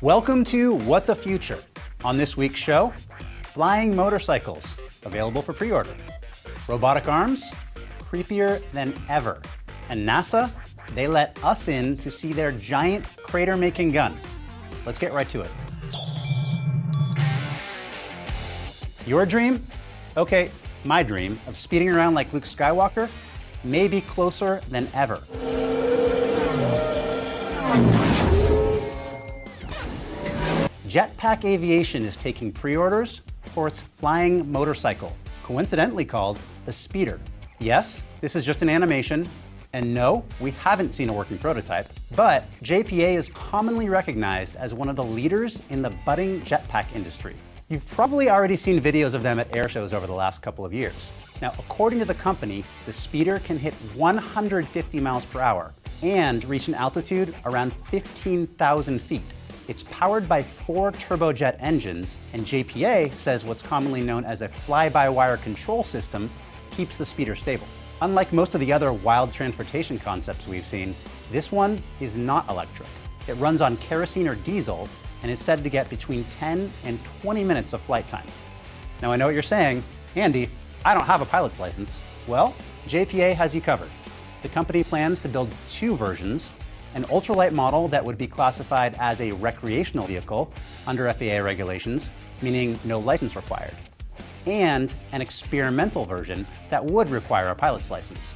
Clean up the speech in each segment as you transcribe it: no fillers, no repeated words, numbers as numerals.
Welcome to What the Future. On this week's show, flying motorcycles, available for pre-order. Robotic arms, creepier than ever. And NASA, they let us in to see their giant crater-making gun. Let's get right to it. Your dream? Okay, my dream of speeding around like Luke Skywalker may be closer than ever. Jetpack Aviation is taking pre-orders for its flying motorcycle, coincidentally called the Speeder. Yes, this is just an animation, and no, we haven't seen a working prototype, but JPA is commonly recognized as one of the leaders in the budding jetpack industry. You've probably already seen videos of them at air shows over the last couple of years. Now, according to the company, the Speeder can hit 150 miles per hour and reach an altitude around 15,000 feet. It's powered by 4 turbojet engines, and JPA says what's commonly known as a fly-by-wire control system keeps the Speeder stable. Unlike most of the other wild transportation concepts we've seen, this one is not electric. It runs on kerosene or diesel and is said to get between 10 and 20 minutes of flight time. Now I know what you're saying, Andy, I don't have a pilot's license. Well, JPA has you covered. The company plans to build 2 versions, an ultralight model that would be classified as a recreational vehicle under FAA regulations, meaning no license required, and an experimental version that would require a pilot's license.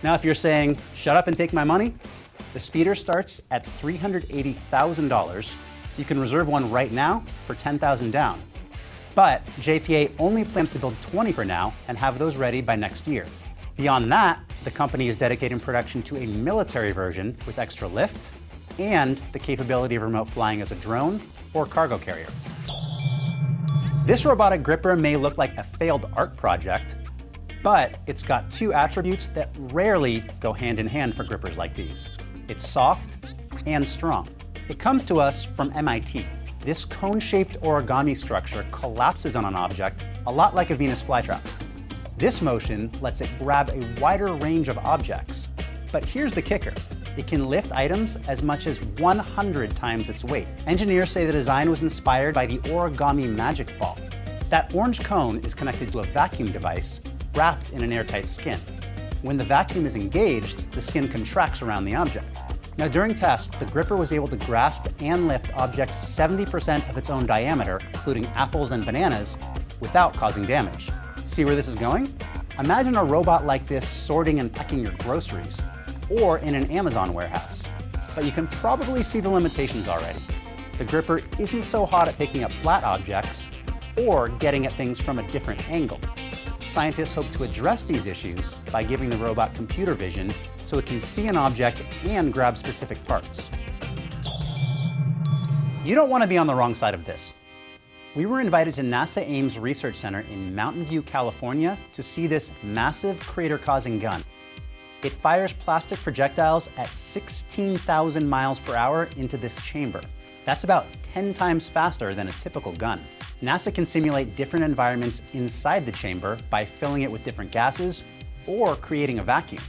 Now, if you're saying, shut up and take my money, the Speeder starts at $380,000. You can reserve one right now for $10,000 down. But JPA only plans to build 20 for now and have those ready by next year. Beyond that, the company is dedicating production to a military version with extra lift and the capability of remote flying as a drone or cargo carrier. This robotic gripper may look like a failed art project, but it's got 2 attributes that rarely go hand in hand for grippers like these. It's soft and strong. It comes to us from MIT. This cone-shaped origami structure collapses on an object a lot like a Venus flytrap. This motion lets it grab a wider range of objects. But here's the kicker. It can lift items as much as 100 times its weight. Engineers say the design was inspired by the origami magic ball. That orange cone is connected to a vacuum device wrapped in an airtight skin. When the vacuum is engaged, the skin contracts around the object. Now, during tests, the gripper was able to grasp and lift objects 70% of its own diameter, including apples and bananas, without causing damage. See where this is going? Imagine a robot like this sorting and packing your groceries, or in an Amazon warehouse. But you can probably see the limitations already. The gripper isn't so hot at picking up flat objects or getting at things from a different angle. Scientists hope to address these issues by giving the robot computer vision so it can see an object and grab specific parts. You don't want to be on the wrong side of this. We were invited to NASA Ames Research Center in Mountain View, California to see this massive crater-causing gun. It fires plastic projectiles at 16,000 miles per hour into this chamber. That's about 10 times faster than a typical gun. NASA can simulate different environments inside the chamber by filling it with different gases or creating a vacuum.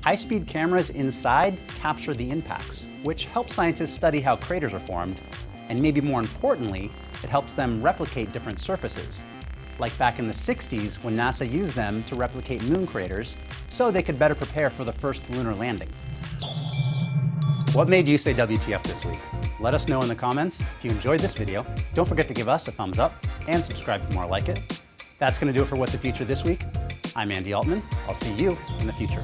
High-speed cameras inside capture the impacts, which helps scientists study how craters are formed, and maybe more importantly, it helps them replicate different surfaces, like back in the 60s when NASA used them to replicate moon craters so they could better prepare for the first lunar landing. What made you say WTF this week? Let us know in the comments. If you enjoyed this video, don't forget to give us a thumbs up and subscribe for more like it. That's going to do it for What the Future this week. I'm Andy Altman. I'll see you in the future.